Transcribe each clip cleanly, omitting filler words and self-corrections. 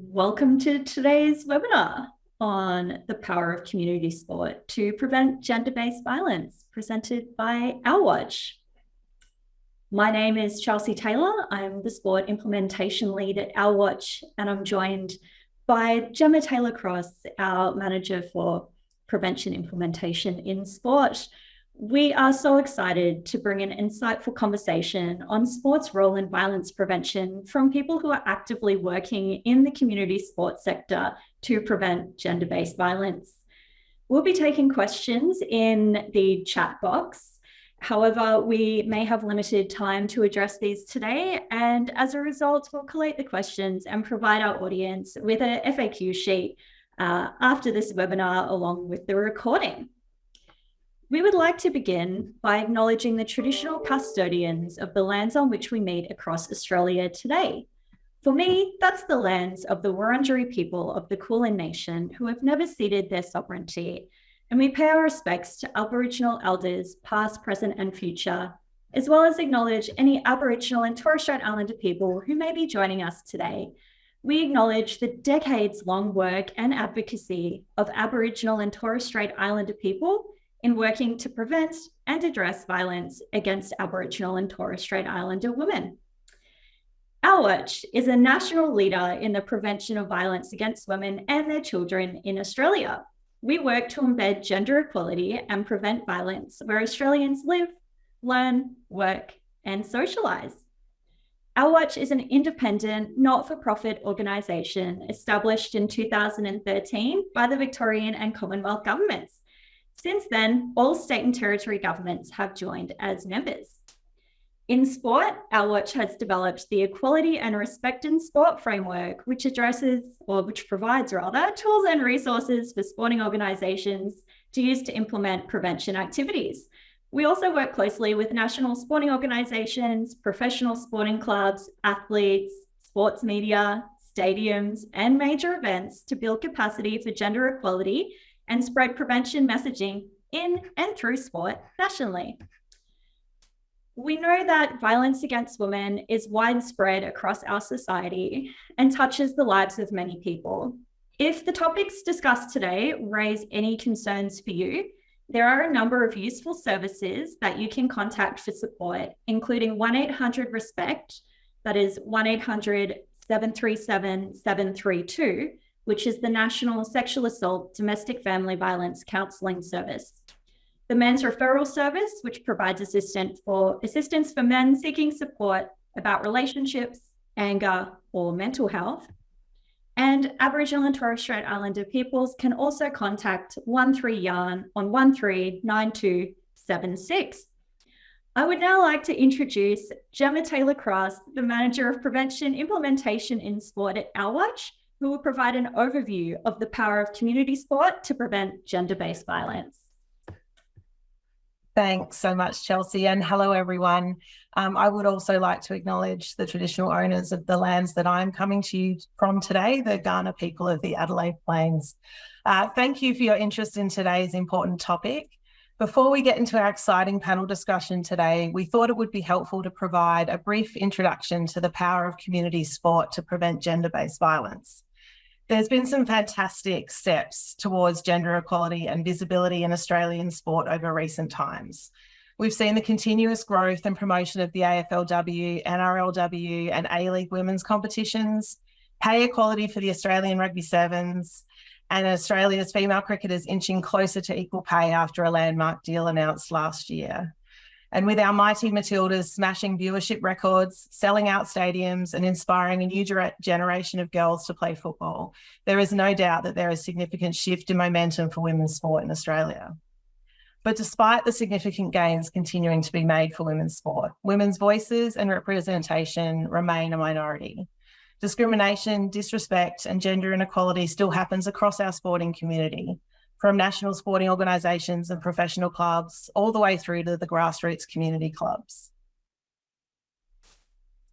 Welcome to today's webinar on the power of community sport to prevent gender-based violence, presented by Our Watch. My name is Chelsea Taylor. I'm the sport implementation lead at Our Watch, and I'm joined by Gemma Taylor-Cross, our manager for prevention implementation in sport. We are so excited to bring an insightful conversation on sports' role in violence prevention from people who are actively working in the community sports sector to prevent gender-based violence. We'll be taking questions in the chat box. However, we may have limited time to address these today, and as a result, we'll collate the questions and provide our audience with a FAQ sheet after this webinar along with the recording. We would like to begin by acknowledging the traditional custodians of the lands on which we meet across Australia today. For me, that's the lands of the Wurundjeri people of the Kulin Nation who have never ceded their sovereignty, and we pay our respects to Aboriginal elders, past, present, and future, as well as acknowledge any Aboriginal and Torres Strait Islander people who may be joining us today. We acknowledge the decades-long work and advocacy of Aboriginal and Torres Strait Islander people in working to prevent and address violence against Aboriginal and Torres Strait Islander women. Our Watch is a national leader in the prevention of violence against women and their children in Australia. We work to embed gender equality and prevent violence where Australians live, learn, work, and socialise. Our Watch is an independent, not-for-profit organisation established in 2013 by the Victorian and Commonwealth governments. Since then, all state and territory governments have joined as members. In sport, Our Watch has developed the Equality and Respect in Sport framework, which provides tools and resources for sporting organisations to use to implement prevention activities. We also work closely with national sporting organisations, professional sporting clubs, athletes, sports media, stadiums, and major events to build capacity for gender equality and spread prevention messaging in and through sport nationally. We know that violence against women is widespread across our society and touches the lives of many people. If the topics discussed today raise any concerns for you, there are a number of useful services that you can contact for support, including 1-800-RESPECT, that is 1-800-737-732, which is the National Sexual Assault Domestic Family Violence Counselling Service. The Men's Referral Service, which provides assistance for men seeking support about relationships, anger, or mental health. And Aboriginal and Torres Strait Islander peoples can also contact 13-YARN on 139276. I would now like to introduce Gemma Taylor-Cross, the Manager of Prevention Implementation in Sport at Our Watch, who will provide an overview of the power of community sport to prevent gender-based violence. Thanks so much, Chelsea, and hello, everyone. I would also like to acknowledge the traditional owners of the lands that I'm coming to you from today, the Kaurna people of the Adelaide Plains. Thank you for your interest in today's important topic. Before we get into our exciting panel discussion today, we thought it would be helpful to provide a brief introduction to the power of community sport to prevent gender-based violence. There's been some fantastic steps towards gender equality and visibility in Australian sport over recent times. We've seen the continuous growth and promotion of the AFLW, NRLW and A-League women's competitions, pay equality for the Australian Rugby Sevens, and Australia's female cricketers inching closer to equal pay after a landmark deal announced last year. And with our mighty Matildas smashing viewership records, selling out stadiums and inspiring a new generation of girls to play football, there is no doubt that there is a significant shift in momentum for women's sport in Australia. But despite the significant gains continuing to be made for women's sport, women's voices and representation remain a minority. Discrimination, disrespect and gender inequality still happens across our sporting community, from national sporting organisations and professional clubs, all the way through to the grassroots community clubs.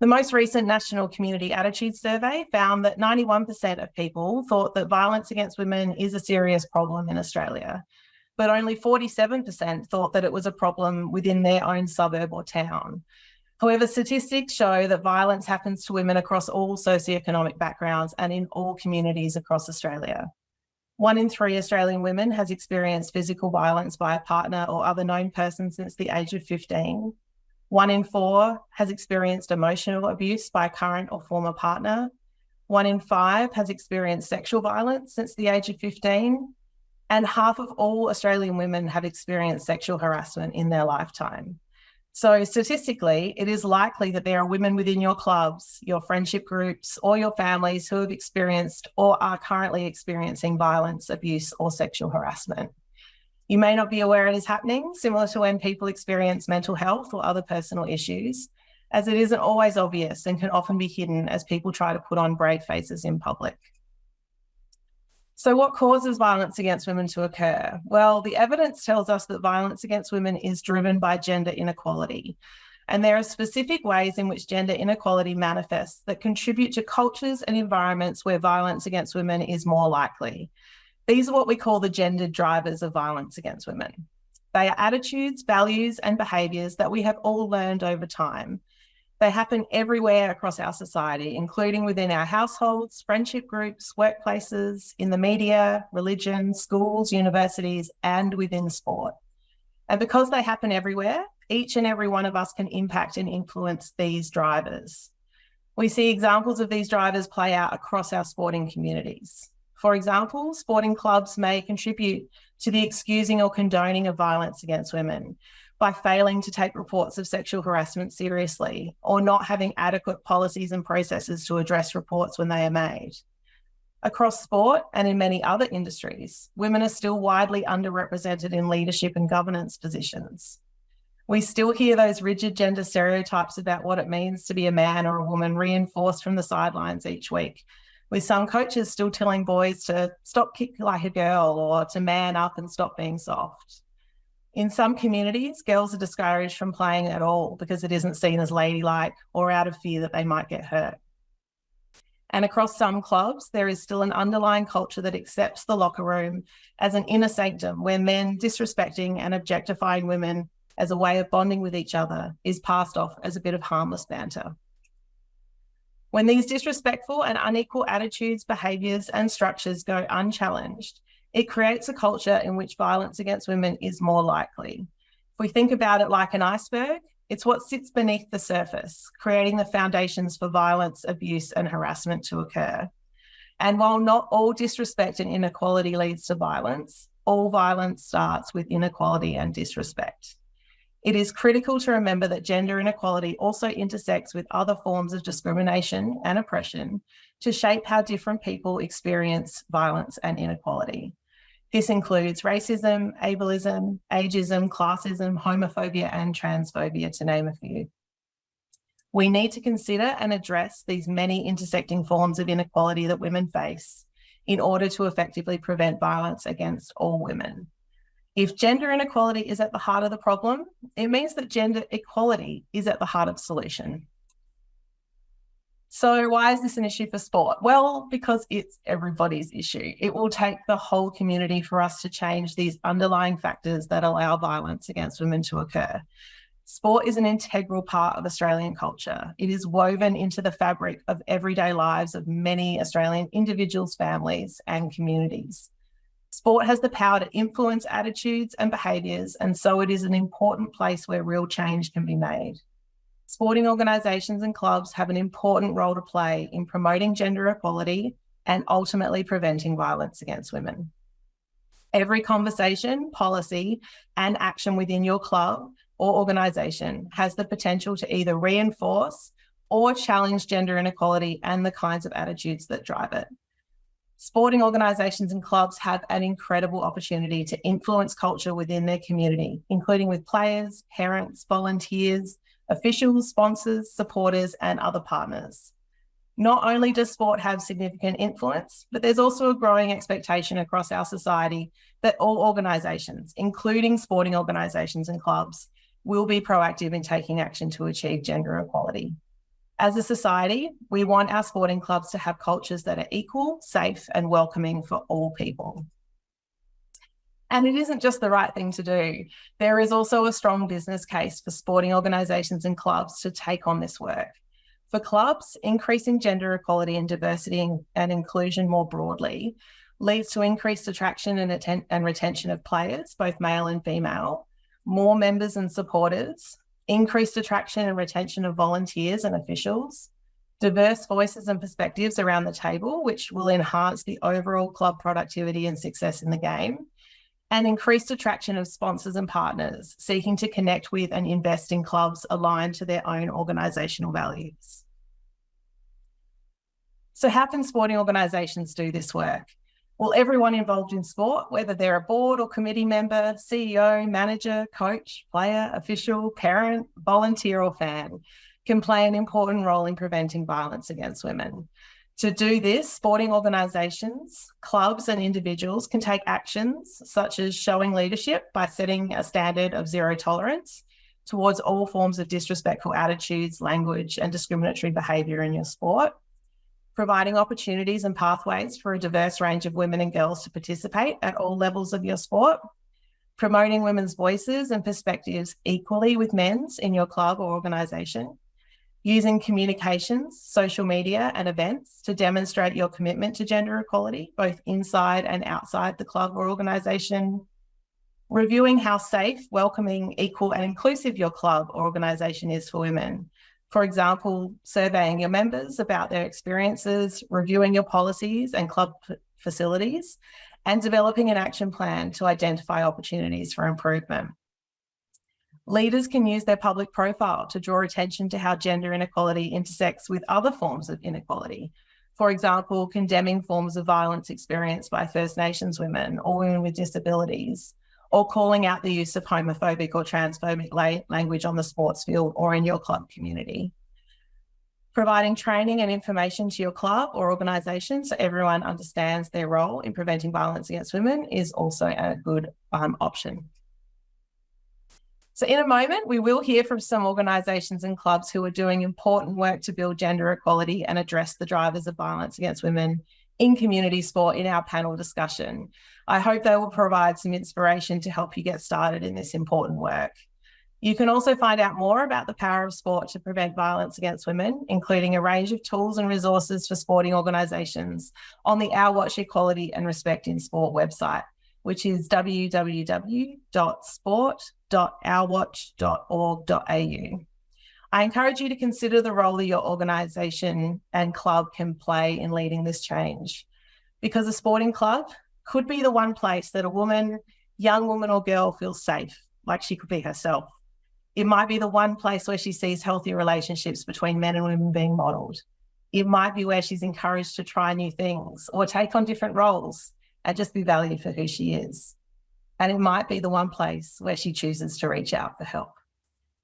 The most recent National Community Attitude Survey found that 91% of people thought that violence against women is a serious problem in Australia, but only 47% thought that it was a problem within their own suburb or town. However, statistics show that violence happens to women across all socioeconomic backgrounds and in all communities across Australia. 1 in 3 Australian women has experienced physical violence by a partner or other known person since the age of 15. 1 in 4 has experienced emotional abuse by a current or former partner. 1 in 5 has experienced sexual violence since the age of 15. And half of all Australian women have experienced sexual harassment in their lifetime. So statistically, it is likely that there are women within your clubs, your friendship groups, or your families who have experienced or are currently experiencing violence, abuse, or sexual harassment. You may not be aware it is happening, similar to when people experience mental health or other personal issues, as it isn't always obvious and can often be hidden as people try to put on brave faces in public. So what causes violence against women to occur? Well, the evidence tells us that violence against women is driven by gender inequality. And there are specific ways in which gender inequality manifests that contribute to cultures and environments where violence against women is more likely. These are what we call the gendered drivers of violence against women. They are attitudes, values, and behaviours that we have all learned over time. They happen everywhere across our society, including within our households, friendship groups, workplaces, in the media, religion, schools, universities, and within sport. And because they happen everywhere, each and every one of us can impact and influence these drivers. We see examples of these drivers play out across our sporting communities. For example, sporting clubs may contribute to the excusing or condoning of violence against women by failing to take reports of sexual harassment seriously or not having adequate policies and processes to address reports when they are made. Across sport and in many other industries, women are still widely underrepresented in leadership and governance positions. We still hear those rigid gender stereotypes about what it means to be a man or a woman reinforced from the sidelines each week, with some coaches still telling boys to stop kicking like a girl or to man up and stop being soft. In some communities, girls are discouraged from playing at all because it isn't seen as ladylike or out of fear that they might get hurt. And across some clubs, there is still an underlying culture that accepts the locker room as an inner sanctum where men disrespecting and objectifying women as a way of bonding with each other is passed off as a bit of harmless banter. When these disrespectful and unequal attitudes, behaviours, and structures go unchallenged, it creates a culture in which violence against women is more likely. If we think about it like an iceberg, it's what sits beneath the surface, creating the foundations for violence, abuse, and harassment to occur. And while not all disrespect and inequality leads to violence, all violence starts with inequality and disrespect. It is critical to remember that gender inequality also intersects with other forms of discrimination and oppression to shape how different people experience violence and inequality. This includes racism, ableism, ageism, classism, homophobia, and transphobia, to name a few. We need to consider and address these many intersecting forms of inequality that women face in order to effectively prevent violence against all women. If gender inequality is at the heart of the problem, it means that gender equality is at the heart of the solution. So why is this an issue for sport? Well, because it's everybody's issue. It will take the whole community for us to change these underlying factors that allow violence against women to occur. Sport is an integral part of Australian culture. It is woven into the fabric of everyday lives of many Australian individuals, families, and communities. Sport has the power to influence attitudes and behaviours, and so it is an important place where real change can be made. Sporting organisations and clubs have an important role to play in promoting gender equality and ultimately preventing violence against women. Every conversation, policy, and action within your club or organisation has the potential to either reinforce or challenge gender inequality and the kinds of attitudes that drive it. Sporting organisations and clubs have an incredible opportunity to influence culture within their community, including with players, parents, volunteers, officials, sponsors, supporters, and other partners. Not only does sport have significant influence, but there's also a growing expectation across our society that all organisations, including sporting organisations and clubs, will be proactive in taking action to achieve gender equality. As a society, we want our sporting clubs to have cultures that are equal, safe, and welcoming for all people. And it isn't just the right thing to do. There is also a strong business case for sporting organisations and clubs to take on this work. For clubs, increasing gender equality and diversity and inclusion more broadly leads to increased attraction and retention of players, both male and female, more members and supporters, increased attraction and retention of volunteers and officials, diverse voices and perspectives around the table, which will enhance the overall club productivity and success in the game, and increased attraction of sponsors and partners seeking to connect with and invest in clubs aligned to their own organisational values. So how can sporting organisations do this work? Well, everyone involved in sport, whether they're a board or committee member, CEO, manager, coach, player, official, parent, volunteer or fan, can play an important role in preventing violence against women. To do this, sporting organisations, clubs and individuals can take actions such as showing leadership by setting a standard of zero tolerance towards all forms of disrespectful attitudes, language and discriminatory behaviour in your sport, providing opportunities and pathways for a diverse range of women and girls to participate at all levels of your sport, promoting women's voices and perspectives equally with men's in your club or organisation, using communications, social media and events to demonstrate your commitment to gender equality, both inside and outside the club or organisation, reviewing how safe, welcoming, equal and inclusive your club or organisation is for women. For example, surveying your members about their experiences, reviewing your policies and club facilities, and developing an action plan to identify opportunities for improvement. Leaders can use their public profile to draw attention to how gender inequality intersects with other forms of inequality. For example, condemning forms of violence experienced by First Nations women or women with disabilities, or calling out the use of homophobic or transphobic language on the sports field or in your club community. Providing training and information to your club or organisation so everyone understands their role in preventing violence against women is also a good option. So in a moment, we will hear from some organisations and clubs who are doing important work to build gender equality and address the drivers of violence against women in community sport in our panel discussion. I hope they will provide some inspiration to help you get started in this important work. You can also find out more about the power of sport to prevent violence against women, including a range of tools and resources for sporting organisations on the Our Watch Equality and Respect in Sport website, which is www.sport.ourwatch.org.au. I encourage you to consider the role that your organisation and club can play in leading this change, because a sporting club could be the one place that a woman, young woman or girl feels safe, like she could be herself. It might be the one place where she sees healthy relationships between men and women being modelled. It might be where she's encouraged to try new things or take on different roles and just be valued for who she is. And it might be the one place where she chooses to reach out for help.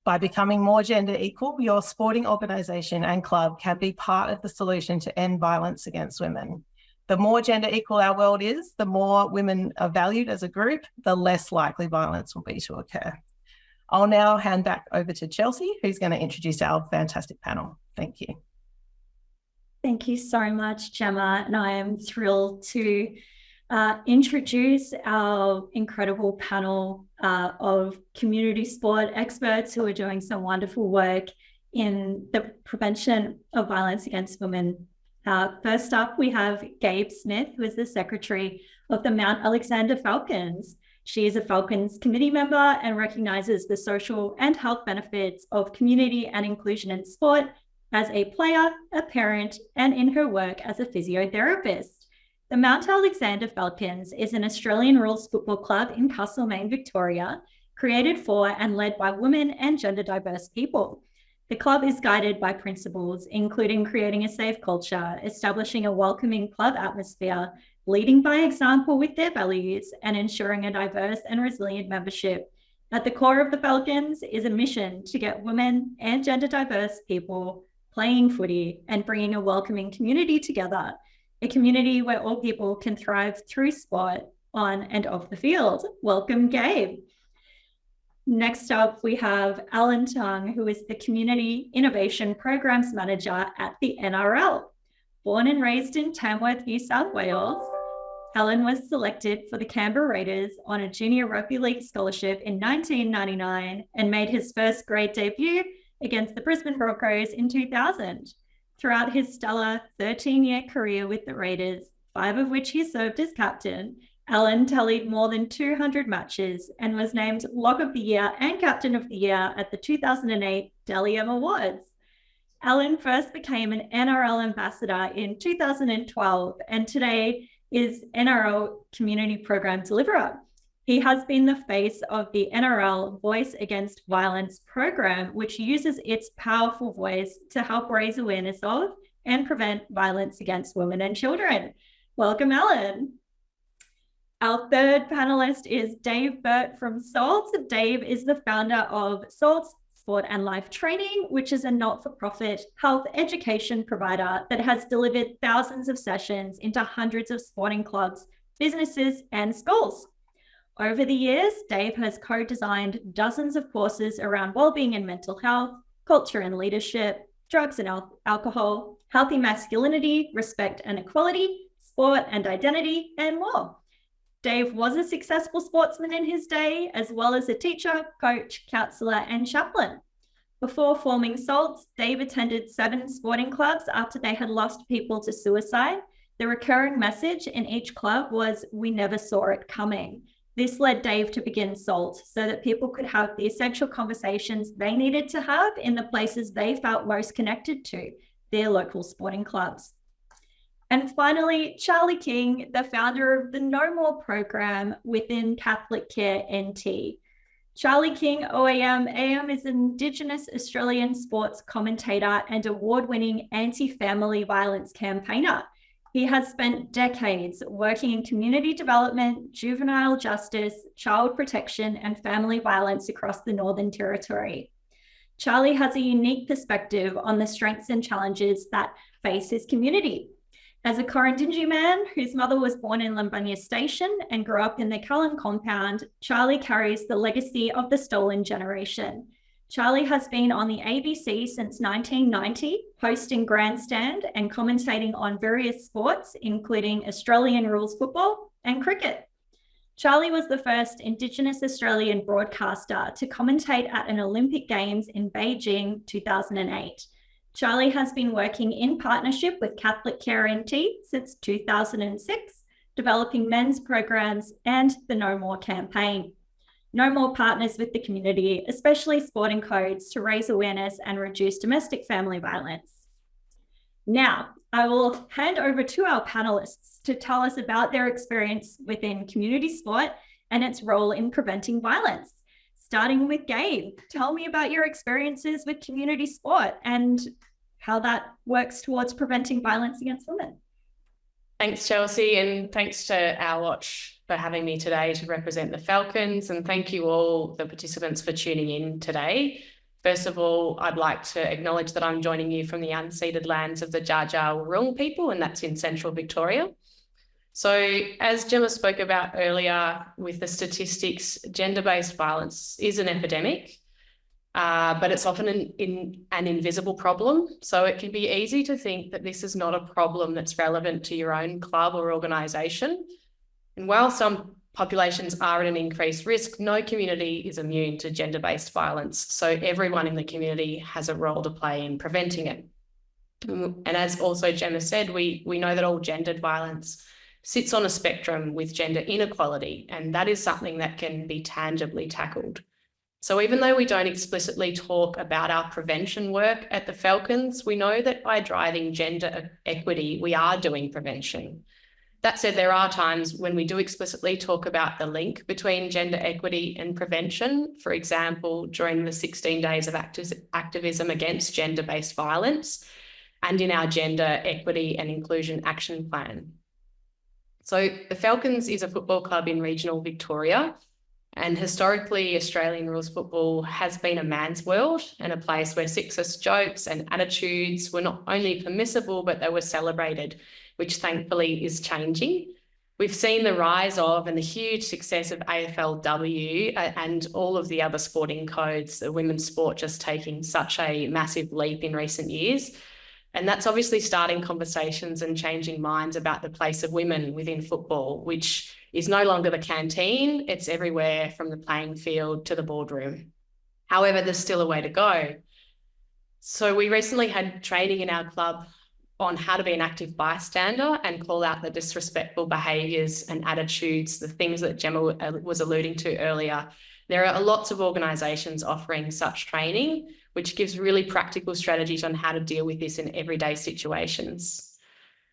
By becoming more gender equal, your sporting organisation and club can be part of the solution to end violence against women. The more gender equal our world is, the more women are valued as a group, the less likely violence will be to occur. I'll now hand back over to Chelsea, who's going to introduce our fantastic panel. Thank you. Thank you so much, Gemma. And I am thrilled to introduce our incredible panel of community sport experts who are doing some wonderful work in the prevention of violence against women. First up, we have Gabe Smith, who is the Secretary of the Mount Alexander Falcons. She is a Falcons committee member and recognises the social and health benefits of community and inclusion in sport as a player, a parent, and in her work as a physiotherapist. The Mount Alexander Falcons is an Australian rules football club in Castlemaine, Victoria, created for and led by women and gender diverse people. The club is guided by principles, including creating a safe culture, establishing a welcoming club atmosphere, leading by example with their values, and ensuring a diverse and resilient membership. At the core of the Falcons is a mission to get women and gender diverse people playing footy and bringing a welcoming community together, a community where all people can thrive through sport on and off the field. Welcome, Gabe. Next up, we have Alan Tung, who is the Community Innovation Programs Manager at the NRL. Born and raised in Tamworth, New South Wales, Ellen was selected for the Canberra Raiders on a junior rugby league scholarship in 1999 and made his first grade debut against the Brisbane Broncos in 2000. Throughout his stellar 13-year career with the Raiders, 5 of which he served as captain, Ellen tallied more than 200 matches and was named Lock of the Year and Captain of the Year at the 2008 Dally M Awards. Ellen first became an NRL ambassador in 2012 and today is NRL Community Program Deliverer. He has been the face of the NRL Voice Against Violence program, which uses its powerful voice to help raise awareness of and prevent violence against women and children. Welcome, Ellen. Our third panelist is Dave Burt from SALT. Dave is the founder of SALT Sport and Life Training, which is a not-for-profit health education provider that has delivered thousands of sessions into hundreds of sporting clubs, businesses, and schools. Over the years, Dave has co-designed dozens of courses around wellbeing and mental health, culture and leadership, drugs and alcohol, healthy masculinity, respect and equality, sport and identity, and more. Dave was a successful sportsman in his day, as well as a teacher, coach, counsellor, and chaplain. Before forming SALT, Dave attended 7 sporting clubs after they had lost people to suicide. The recurring message in each club was, "We never saw it coming." This led Dave to begin SALT so that people could have the essential conversations they needed to have in the places they felt most connected to, their local sporting clubs. And finally, Charlie King, the founder of the No More program within Catholic Care NT. Charlie King, OAM, AM is an Indigenous Australian sports commentator and award-winning anti-family violence campaigner. He has spent decades working in community development, juvenile justice, child protection, and family violence across the Northern Territory. Charlie has a unique perspective on the strengths and challenges that face his community. As a Corrindingi man whose mother was born in Lambunya Station and grew up in the Cullen compound, Charlie carries the legacy of the stolen generation. Charlie has been on the ABC since 1990, hosting Grandstand and commentating on various sports, including Australian rules football and cricket. Charlie was the first Indigenous Australian broadcaster to commentate at an Olympic Games in Beijing 2008. Charlie has been working in partnership with Catholic Care NT since 2006, developing men's programs and the No More campaign. No More partners with the community, especially sporting codes, to raise awareness and reduce domestic family violence. Now, I will hand over to our panelists to tell us about their experience within community sport and its role in preventing violence. Starting with Gabe, tell me about your experiences with community sport and how that works towards preventing violence against women. Thanks, Chelsea, and thanks to Our Watch for having me today to represent the Falcons, and thank you all, the participants, for tuning in today. First of all, I'd like to acknowledge that I'm joining you from the unceded lands of the Dja Dja Wurrung people, and that's in central Victoria. So as Gemma spoke about earlier with the statistics, gender-based violence is an epidemic, but it's often an invisible problem. So it can be easy to think that this is not a problem that's relevant to your own club or organisation. And while some populations are at an increased risk, no community is immune to gender-based violence. So everyone in the community has a role to play in preventing it. And as also Gemma said, we know that all gendered violence sits on a spectrum with gender inequality, and that is something that can be tangibly tackled. So even though we don't explicitly talk about our prevention work at the Falcons, we know that by driving gender equity, we are doing prevention. That said, there are times when we do explicitly talk about the link between gender equity and prevention. For example, during the 16 days of activism against gender-based violence and in our Gender Equity and Inclusion Action Plan. So the Falcons is a football club in regional Victoria, and historically Australian rules football has been a man's world and a place where sexist jokes and attitudes were not only permissible, but they were celebrated, which thankfully is changing. We've seen the rise of and the huge success of AFLW and all of the other sporting codes, the women's sport just taking such a massive leap in recent years. And that's obviously starting conversations and changing minds about the place of women within football, which is no longer the canteen. It's everywhere from the playing field to the boardroom. However, there's still a way to go. So we recently had training in our club on how to be an active bystander and call out the disrespectful behaviours and attitudes, the things that Gemma was alluding to earlier. There are lots of organisations offering such training, which gives really practical strategies on how to deal with this in everyday situations.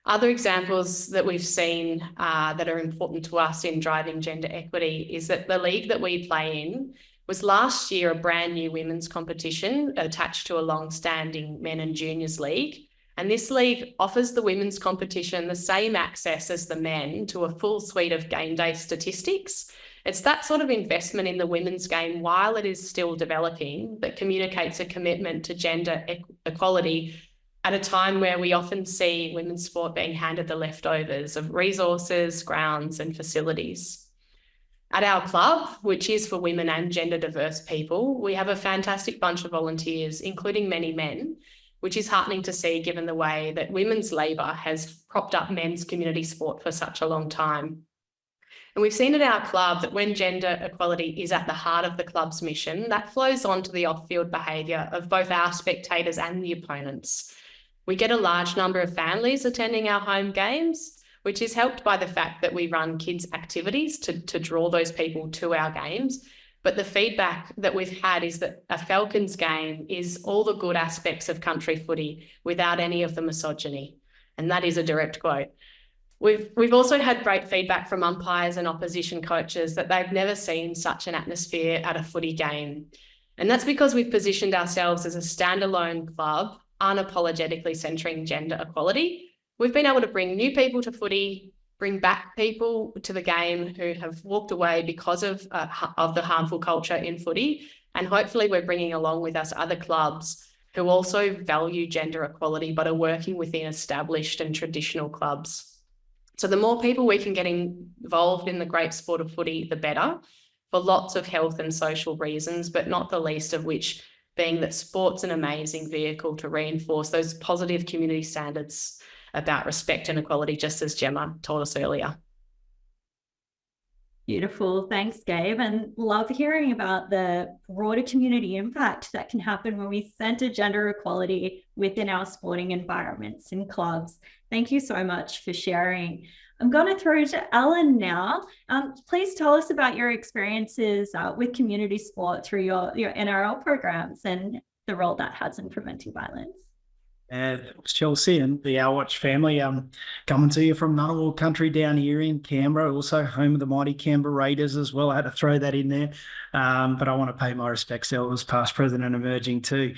Other examples that we've seen that are important to us in driving gender equity is that the league that we play in was last year a brand new women's competition attached to a long-standing men and juniors league. And this league offers the women's competition the same access as the men to a full suite of game day statistics. It's that sort of investment in the women's game while it is still developing that communicates a commitment to gender equality at a time where we often see women's sport being handed the leftovers of resources, grounds and facilities. At our club, which is for women and gender diverse people, we have a fantastic bunch of volunteers, including many men, which is heartening to see given the way that women's labour has propped up men's community sport for such a long time. And we've seen at our club that when gender equality is at the heart of the club's mission, that flows on to the off-field behaviour of both our spectators and the opponents. We get a large number of families attending our home games, which is helped by the fact that we run kids' activities to draw those people to our games. But the feedback that we've had is that a Falcons game is all the good aspects of country footy without any of the misogyny. And that is a direct quote. We've also had great feedback from umpires and opposition coaches that they've never seen such an atmosphere at a footy game. And that's because we've positioned ourselves as a standalone club, unapologetically centering gender equality. We've been able to bring new people to footy, bring back people to the game who have walked away because of the harmful culture in footy. And hopefully we're bringing along with us other clubs who also value gender equality, but are working within established and traditional clubs. So the more people we can get involved in the great sport of footy, the better, for lots of health and social reasons, but not the least of which being that sport's an amazing vehicle to reinforce those positive community standards about respect and equality, just as Gemma told us earlier. Beautiful. Thanks, Gabe. And love hearing about the broader community impact that can happen when we centre gender equality within our sporting environments and clubs. Thank you so much for sharing. I'm going to throw to Ellen now. Please tell us about your experiences with community sport through your NRL programs and the role that has in preventing violence. Chelsea and the Our Watch family, coming to you from Ngunnawal country down here in Canberra, also home of the mighty Canberra Raiders as well. I had to throw that in there, but I want to pay my respects, elders past, present and emerging too.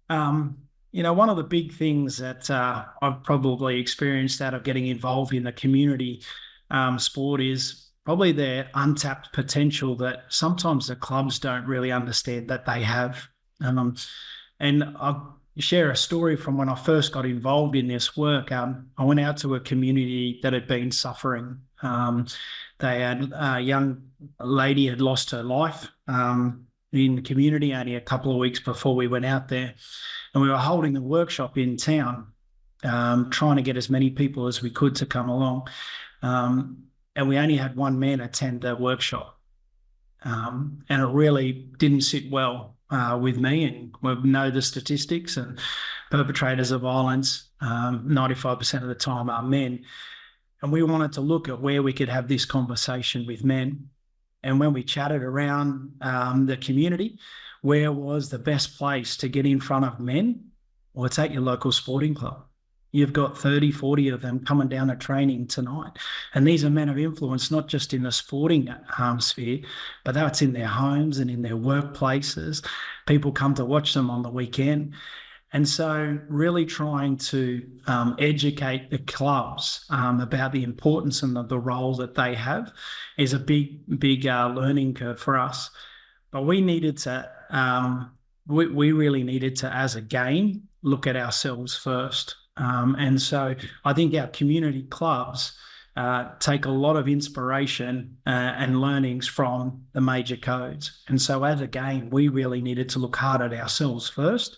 One of the big things that I've probably experienced out of getting involved in the community sport is probably the untapped potential that sometimes the clubs don't really understand that they have. And I'll share a story from when I first got involved in this work. I went out to a community that had been suffering. They had a young lady had lost her life in the community only a couple of weeks before we went out there. And we were holding a workshop in town, trying to get as many people as we could to come along. And we only had one man attend the workshop. And it really didn't sit well with me, and we know the statistics, and perpetrators of violence, 95% of the time are men. And we wanted to look at where we could have this conversation with men. And when we chatted around the community, where was the best place to get in front of men? Well, it's at your local sporting club. You've got 30, 40 of them coming down to training tonight. And these are men of influence, not just in the sporting sphere, but that's in their homes and in their workplaces. People come to watch them on the weekend. And so really trying to educate the clubs about the importance and the role that they have is a big learning curve for us. But we needed to, we really needed to, as a game, look at ourselves first. And so I think our community clubs take a lot of inspiration and learnings from the major codes. And so as a game, we really needed to look hard at ourselves first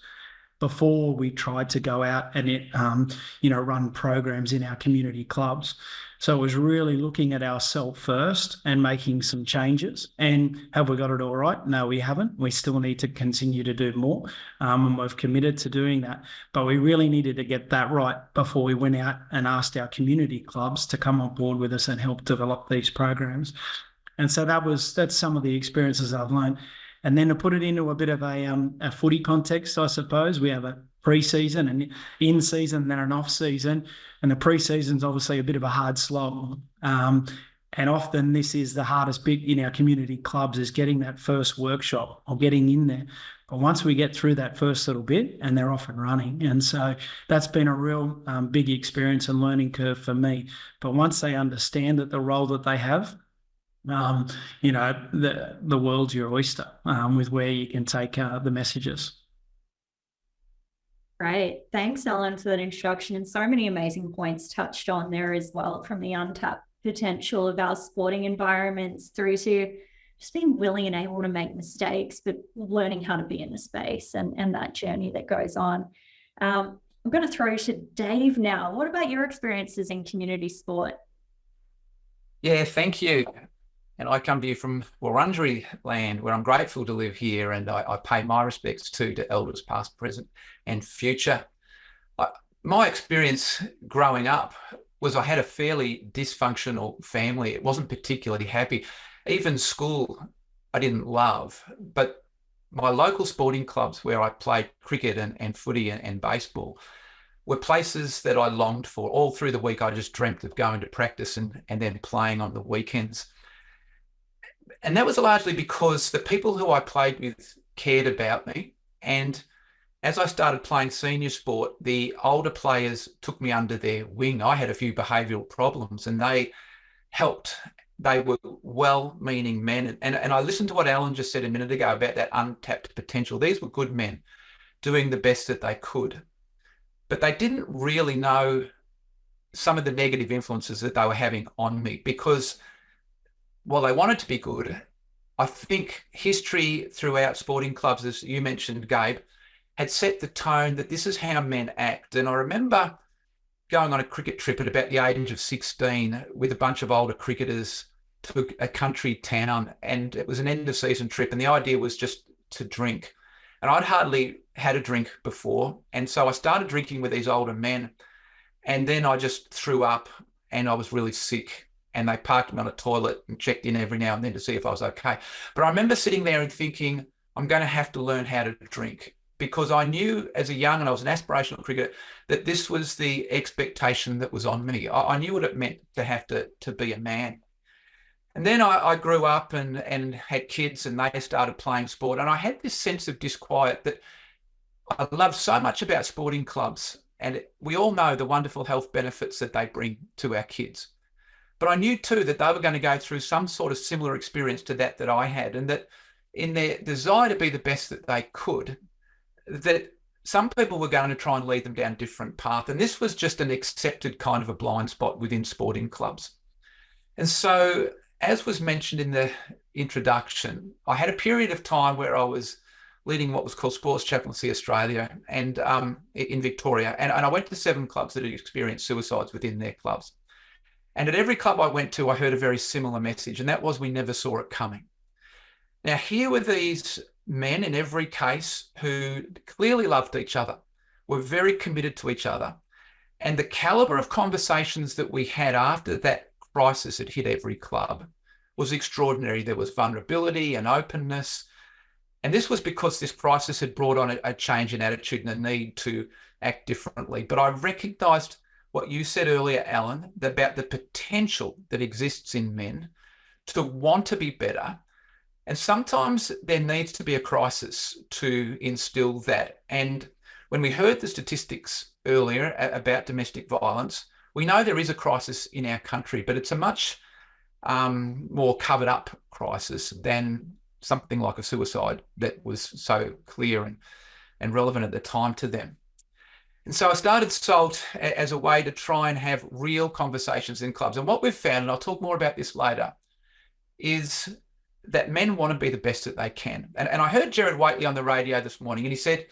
before we tried to go out and run programs in our community clubs. So it was really looking at ourselves first and making some changes. And have we got it all right? No, we haven't. We still need to continue to do more, and we've committed to doing that. But we really needed to get that right before we went out and asked our community clubs to come on board with us and help develop these programs. And so that's some of the experiences I've learned. And then to put it into a bit of a footy context, I suppose, we have a pre-season and in-season and then an off-season. And the pre-season's obviously a bit of a hard slog. And often this is the hardest bit in our community clubs, is getting that first workshop or getting in there. But once we get through that first little bit, and they're off and running. And so that's been a real big experience and learning curve for me. But once they understand that the role that they have, the world's your oyster with where you can take the messages. Great. Thanks, Ellen, for that introduction, and so many amazing points touched on there as well, from the untapped potential of our sporting environments through to just being willing and able to make mistakes, but learning how to be in the space and that journey that goes on. I'm going to throw to Dave now. What about your experiences in community sport? Yeah, thank you. And I come to you from Wurundjeri land, where I'm grateful to live here, and I pay my respects to elders past, present and future. My experience growing up was I had a fairly dysfunctional family. It wasn't particularly happy. Even school I didn't love, but my local sporting clubs where I played cricket and footy and baseball were places that I longed for. All through the week I just dreamt of going to practice and then playing on the weekends. And that was largely because the people who I played with cared about me. And as I started playing senior sport, the older players took me under their wing. I had a few behavioural problems and they helped. They were well-meaning men. And I listened to what Alan just said a minute ago about that untapped potential. These were good men doing the best that they could. But they didn't really know some of the negative influences that they were having on me, because while they wanted to be good, I think history throughout sporting clubs, as you mentioned, Gabe, had set the tone that this is how men act. And I remember going on a cricket trip at about the age of 16 with a bunch of older cricketers to a country town, and it was an end of season trip, and the idea was just to drink. And I'd hardly had a drink before, and so I started drinking with these older men, and then I just threw up and I was really sick. And they parked me on a toilet and checked in every now and then to see if I was okay. But I remember sitting there and thinking, I'm going to have to learn how to drink, because I knew as a young, and I was an aspirational cricketer, that this was the expectation that was on me. I knew what it meant to have to be a man. And then I grew up and had kids, and they started playing sport. And I had this sense of disquiet that I love so much about sporting clubs. And we all know the wonderful health benefits that they bring to our kids. But I knew too that they were going to go through some sort of similar experience to that I had, and that in their desire to be the best that they could, that some people were going to try and lead them down a different path. And this was just an accepted kind of a blind spot within sporting clubs. And so, as was mentioned in the introduction, I had a period of time where I was leading what was called Sports Chaplaincy Australia and in Victoria. And I went to 7 clubs that had experienced suicides within their clubs. And at every club I went to, I heard a very similar message, and that was, we never saw it coming. Now, here were these men in every case who clearly loved each other, were very committed to each other. And the caliber of conversations that we had after that crisis had hit every club was extraordinary. There was vulnerability and openness. And this was because this crisis had brought on a change in attitude and a need to act differently. But I recognised what you said earlier, Alan, about the potential that exists in men to want to be better. And sometimes there needs to be a crisis to instill that. And when we heard the statistics earlier about domestic violence, we know there is a crisis in our country, but it's a much more covered up crisis than something like a suicide that was so clear and relevant at the time to them. And so I started SALT as a way to try and have real conversations in clubs. And what we've found, and I'll talk more about this later, is that men want to be the best that they can. And I heard Gerard Whateley on the radio this morning, and he said,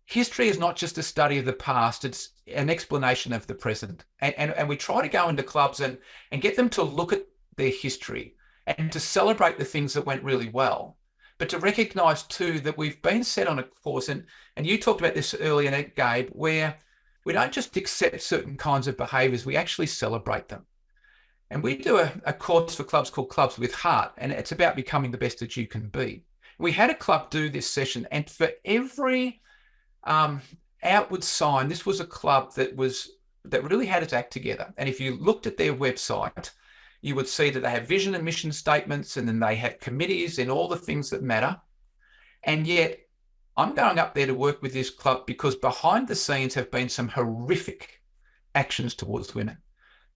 history is not just a study of the past, it's an explanation of the present. And we try to go into clubs and get them to look at their history and to celebrate the things that went really well, but to recognise too that we've been set on a course, and you talked about this earlier, Gabe, where we don't just accept certain kinds of behaviours, we actually celebrate them. And we do a course for clubs called Clubs with Heart, and it's about becoming the best that you can be. We had a club do this session, and for every outward sign, this was a club that really had its act together. And if you looked at their website, you would see that they have vision and mission statements, and then they have committees and all the things that matter. And yet I'm going up there to work with this club because behind the scenes have been some horrific actions towards women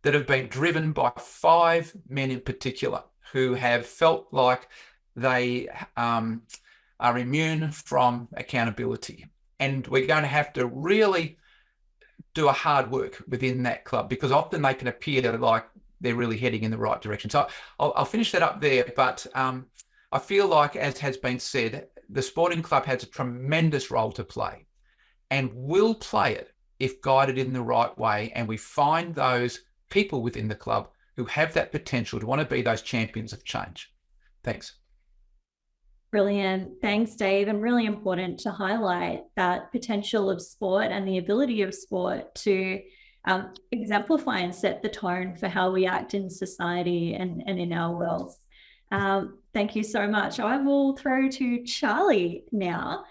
that have been driven by 5 men in particular who have felt like they are immune from accountability. And we're going to have to really do a hard work within that club, because often they can appear like they're really heading in the right direction. So I'll finish that up there. But I feel like, as has been said, the sporting club has a tremendous role to play and will play it if guided in the right way. And we find those people within the club who have that potential to want to be those champions of change. Thanks. Brilliant. Thanks, Dave. And really important to highlight that potential of sport and the ability of sport to exemplify and set the tone for how we act in society and in our worlds. Thank you so much. I will throw to Charlie now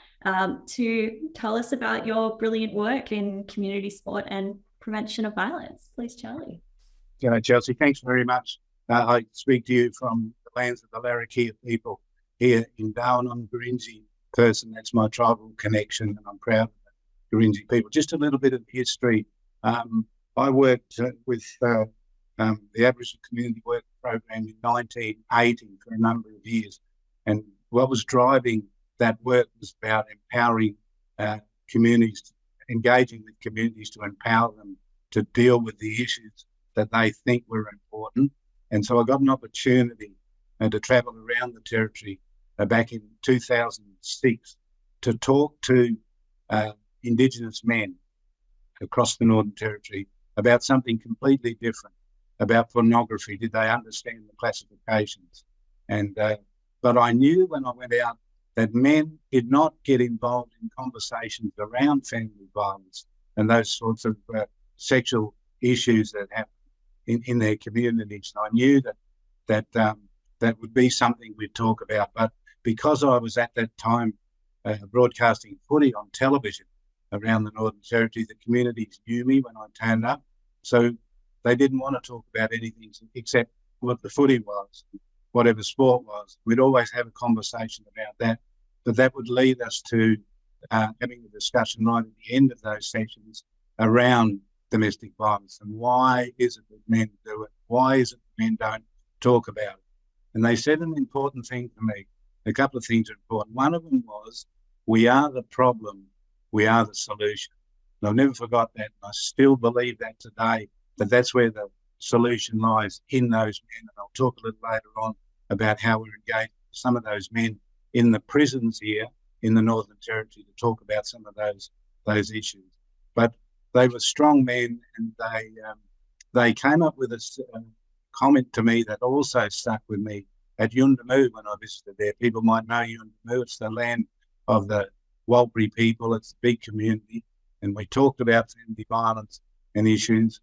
to tell us about your brilliant work in community sport and prevention of violence. Please, Charlie. Yeah, Chelsea, thanks very much. I speak to you from the lands of the Larrakia people here in Darwin. I'm a Gurindji person. That's my tribal connection, and I'm proud of the Gurindji people. Just a little bit of history. I worked with the Aboriginal Community Work Program in 1980 for a number of years. And what was driving that work was about empowering communities, engaging with communities to empower them to deal with the issues that they think were important. And so I got an opportunity to travel around the territory back in 2006 to talk to Indigenous men across the Northern Territory about something completely different, about pornography. Did they understand the classifications? And but I knew when I went out that men did not get involved in conversations around family violence and those sorts of sexual issues that happen in their communities. And I knew that would be something we'd talk about. But because I was at that time broadcasting footy on television around the Northern Territory, the communities knew me when I turned up. So they didn't want to talk about anything except what the footy was, whatever sport was. We'd always have a conversation about that. But that would lead us to having a discussion right at the end of those sessions around domestic violence and why is it that men do it? Why is it that men don't talk about it? And they said an important thing to me. A couple of things are important. One of them was, we are the problem, we are the solution. And I've never forgot that. And I still believe that today, that that's where the solution lies, in those men. And I'll talk a little later on about how we're engaged with some of those men in the prisons here in the Northern Territory to talk about some of those issues. But they were strong men, and they came up with a comment to me that also stuck with me at Yuendumu when I visited there. People might know Yuendumu. It's the land of the Warlpiri people. It's a big community. And we talked about family violence and issues.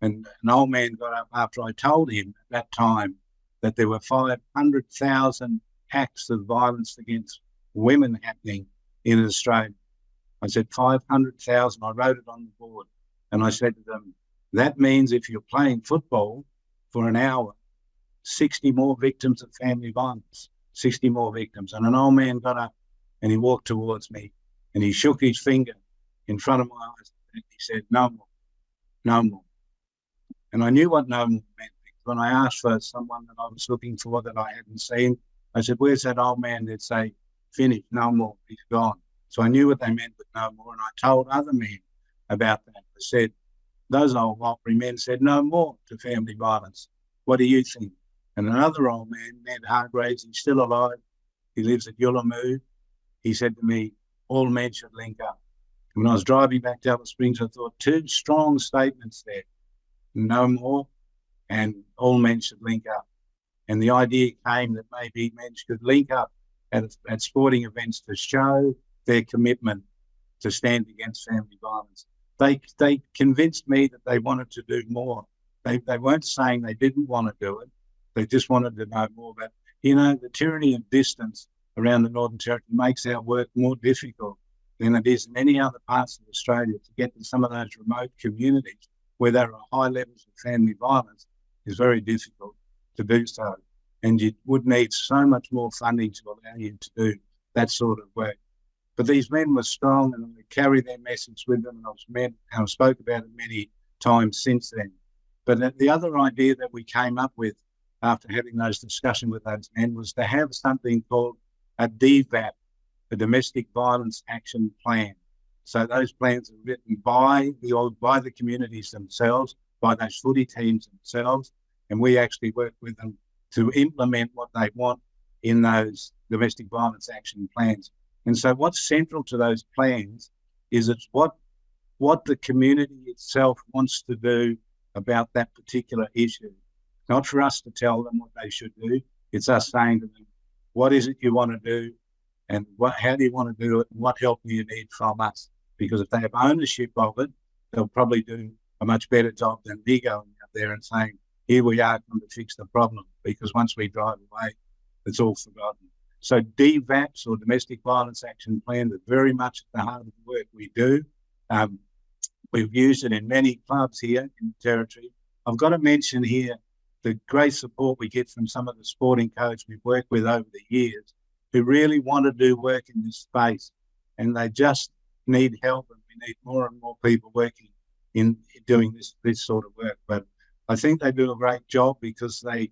And an old man got up after I told him at that time that there were 500,000 acts of violence against women happening in Australia. I said 500,000. I wrote it on the board. And I said to them, that means if you're playing football for an hour, 60 more victims of family violence, 60 more victims. And an old man got up and he walked towards me and he shook his finger in front of my eyes and he said, no more, no more. And I knew what no more meant. When I asked for someone that I was looking for that I hadn't seen, I said, where's that old man? They'd say, finish, no more, he's gone. So I knew what they meant with no more, and I told other men about that. I said, those old Warlpiri men said no more to family violence. What do you think? And another old man, Ned Hargraves, he's still alive. He lives at Yuendumu. He said to me, all men should link up. When I was driving back to Alice Springs, I thought two strong statements there: no more, and all men should link up. And the idea came that maybe men should link up at sporting events to show their commitment to stand against family violence. They convinced me that they wanted to do more. They weren't saying they didn't want to do it. They just wanted to know more. But, you know, the tyranny of distance around the Northern Territory makes our work more difficult than it is in any other parts of Australia to get to some of those remote communities where there are high levels of family violence. Is very difficult to do so. And you would need so much more funding to allow you to do that sort of work. But these men were strong, and they carry their message with them, and I've spoke about it many times since then. But the other idea that we came up with after having those discussions with those men was to have something called a DVAP, a Domestic Violence Action Plan. So those plans are written by the communities themselves, by those footy teams themselves, and we actually work with them to implement what they want in those domestic violence action plans. And so what's central to those plans is it's what the community itself wants to do about that particular issue. Not for us to tell them what they should do. It's us saying to them, what is it you want to do, and how do you want to do it, and what help do you need from us? Because if they have ownership of it, they'll probably do a much better job than me going out there and saying, here we are going to fix the problem, because once we drive away, it's all forgotten. So DVAPs, or Domestic Violence Action Plan, are very much at the heart of the work we do. We've used it in many clubs here in the Territory. I've got to mention here the great support we get from some of the sporting coaches we've worked with over the years who really want to do work in this space, and they just need help, and we need more and more people working in doing this sort of work. But I think they do a great job because they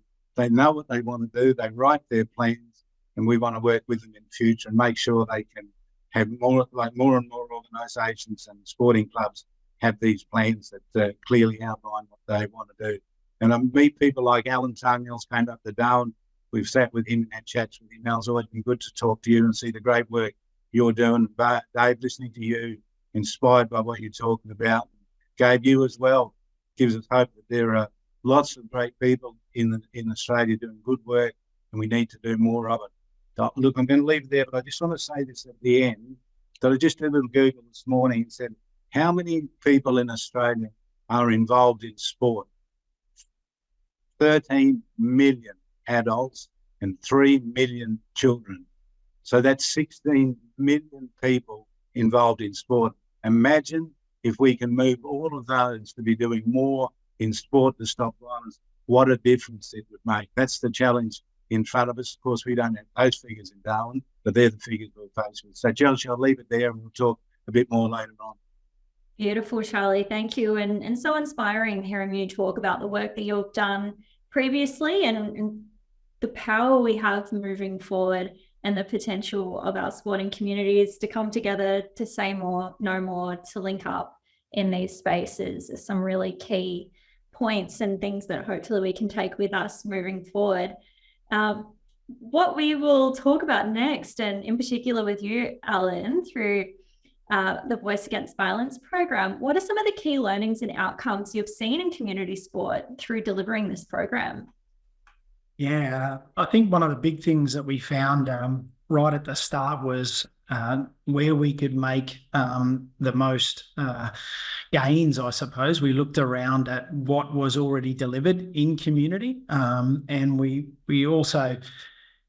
know what they want to do, they write their plans, and we want to work with them in the future and make sure they can have more and more organisations and sporting clubs have these plans that clearly outline what they want to do. And I meet people like Alan Tangels came up to Darwin. We've sat with him and had chats with him. Now, it's always been good to talk to you and see the great work you're doing. But Dave, listening to you, inspired by what you're talking about. Gabe, you as well, gives us hope that there are lots of great people in Australia doing good work, and we need to do more of it. Look, I'm going to leave it there, but I just want to say this at the end, that I just did a little Google this morning and said, how many people in Australia are involved in sport? 13 million adults and 3 million children. So that's 16 million people involved in sport. Imagine if we can move all of those to be doing more in sport to stop violence, what a difference it would make. That's the challenge in front of us. Of course, we don't have those figures in Darwin, but they're the figures we're faced with. So, Chelsea, I'll leave it there and we'll talk a bit more later on. Beautiful, Charlie. Thank you. And so inspiring hearing you talk about the work that you've done previously and the power we have moving forward, and the potential of our sporting communities to come together, to say more, know more, to link up in these spaces. There's some really key points and things that hopefully we can take with us moving forward. What we will talk about next, and in particular with you, Alan, through the Voice Against Violence program, what are some of the key learnings and outcomes you've seen in community sport through delivering this program? Yeah, I think one of the big things that we found right at the start was where we could make the most gains, I suppose. We looked around at what was already delivered in community, and we also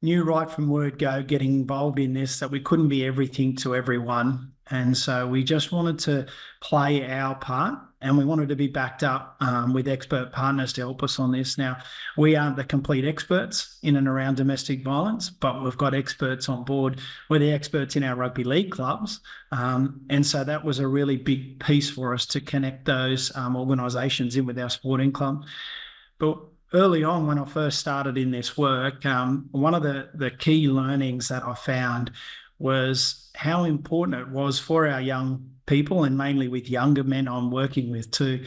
knew right from word go, getting involved in this, that we couldn't be everything to everyone. And so we just wanted to play our part, and we wanted to be backed up with expert partners to help us on this. Now, we aren't the complete experts in and around domestic violence, but we've got experts on board. We're the experts in our rugby league clubs. And so that was a really big piece for us to connect those organisations in with our sporting club. But early on, when I first started in this work, one of the key learnings that I found was how important it was for our young people, and mainly with younger men I'm working with too,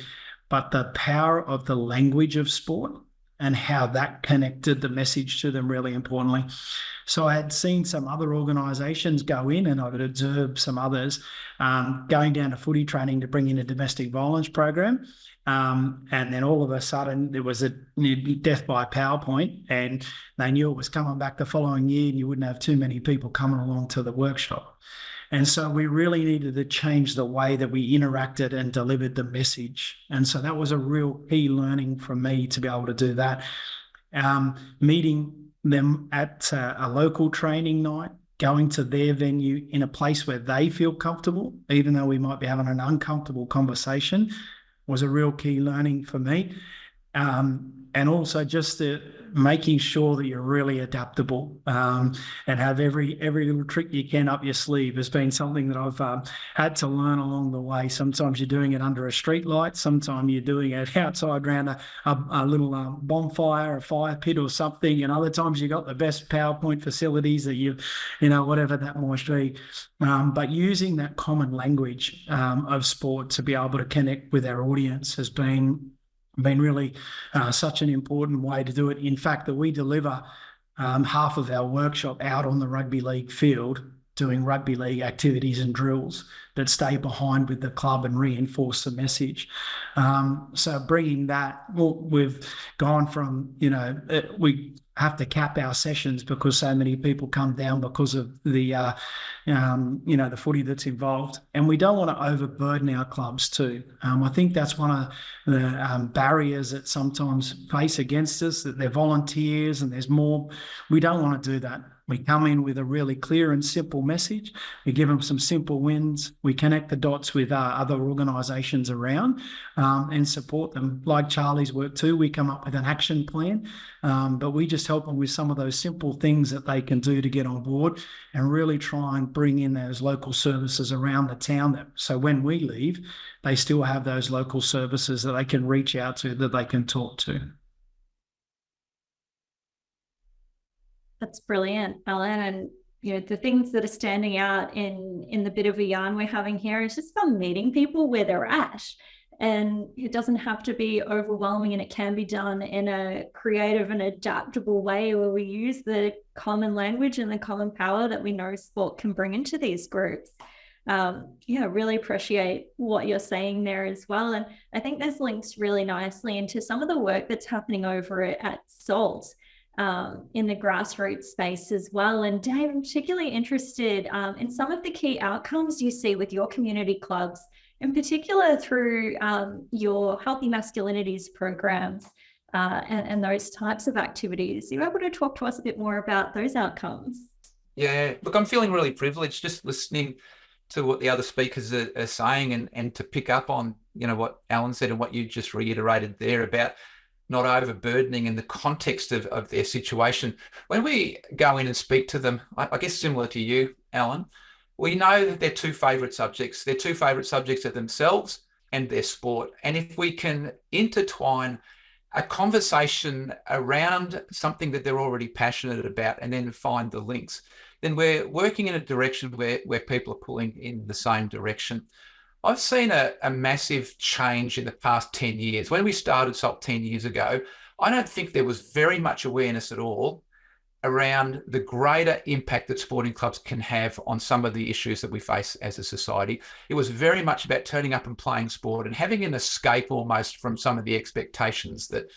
but the power of the language of sport. and how that connected the message to them really importantly. So I had seen some other organisations go in, and I would observe some others going down to footy training to bring in a domestic violence program. And then all of a sudden there was a death by PowerPoint, and they knew it was coming back the following year, and you wouldn't have too many people coming along to the workshop. And so we really needed to change the way that we interacted and delivered the message. And so that was a real key learning for me to be able to do that. Meeting them at a local training night, going to their venue in a place where they feel comfortable, even though we might be having an uncomfortable conversation, was a real key learning for me. And also just making sure that you're really adaptable and have every little trick you can up your sleeve has been something that I've had to learn along the way. Sometimes you're doing it under a street light, sometimes you're doing it outside around a little bonfire, a fire pit or something, and other times you've got the best PowerPoint facilities that whatever that might be. But using that common language of sport to be able to connect with our audience has been really such an important way to do it. In fact, that we deliver half of our workshop out on the rugby league field doing rugby league activities and drills that stay behind with the club and reinforce the message. So bringing that, we've gone from, we have to cap our sessions because so many people come down because of the, the footy that's involved. And we don't want to overburden our clubs too. I think that's one of the barriers that sometimes face against us, that they're volunteers and there's more. We don't want to do that. We come in with a really clear and simple message. We give them some simple wins. We connect the dots with other organisations around and support them. Like Charlie's work too, we come up with an action plan, but we just help them with some of those simple things that they can do to get on board and really try and bring in those local services around the town. So when we leave, they still have those local services that they can reach out to, that they can talk to. That's brilliant, Alan. And the things that are standing out in the bit of a yarn we're having here is just about meeting people where they're at. And it doesn't have to be overwhelming, and it can be done in a creative and adaptable way where we use the common language and the common power that we know sport can bring into these groups. Really appreciate what you're saying there as well. And I think this links really nicely into some of the work that's happening over at SALT. In the grassroots space as well. And Dave, I'm particularly interested in some of the key outcomes you see with your community clubs, in particular through your Healthy Masculinities programs and those types of activities. Are you able to talk to us a bit more about those outcomes? Yeah, look, I'm feeling really privileged just listening to what the other speakers are saying and to pick up on, what Alan said and what you just reiterated there about not overburdening in the context of their situation. When we go in and speak to them, I guess similar to you, Alan, we know that their two favourite subjects. Their two favourite subjects are themselves and their sport. And if we can intertwine a conversation around something that they're already passionate about and then find the links, then we're working in a direction where people are pulling in the same direction. I've seen a massive change in the past 10 years. When we started SALT 10 years ago, I don't think there was very much awareness at all around the greater impact that sporting clubs can have on some of the issues that we face as a society. It was very much about turning up and playing sport and having an escape almost from some of the expectations that